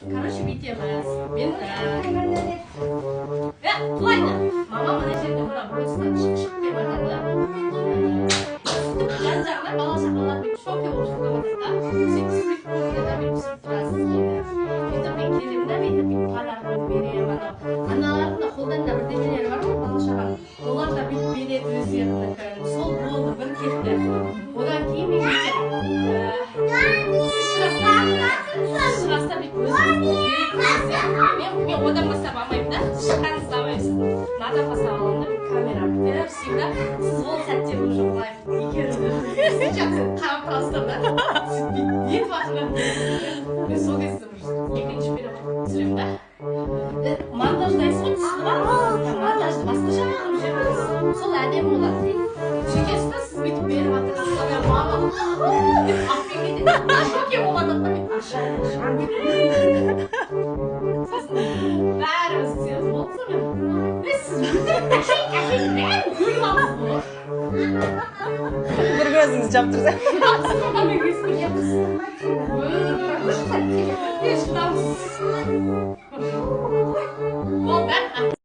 Короче, бүйтеміз. Мен құлайды. Мама мына жерде мына брустан шық деп айтады. Жан жағына бала шағалар бүйтіп шоке болып жатады да. Сөйтіп бүйтіп көргенде бүйтіп сөйтіп тұрасыз дейді. Бүйтіп мен келемін да бүйтіп подарканы беремін. Аналардың да қолдарында бірдеңелері бар ғой бала шағаның. Олар да бүйтіп береді өздерінің. Сол болды бір кетті. Одан кейін мен шығаста бүйтіп мен одан бастап алмаймын да, шыққан ұстамайсың. Надан бастап аламын да, камера бітіріп, всегда сіз ол сәтте уже былай екеуіңіз қарап тұрасыздар да, сөйтіп нетіп жатырмын. Мен сол кезде екінші перевод түсіремін да. Монтаждайсыз ғой, түсіні бар ма? Монтажды басқаша қылып жіберіңіз. Сол әдемі болады. Сөйтесіз да, сіз бүйтіп беріп жатырсыз, мама деп ақпен кетеді. Шоке болады да, бәріміз сіз болса мен сіз әкең бәрін көріп аласыз ғой. Bir gözünüzü çaptırsa. Шыдамсыз. Ол бәрін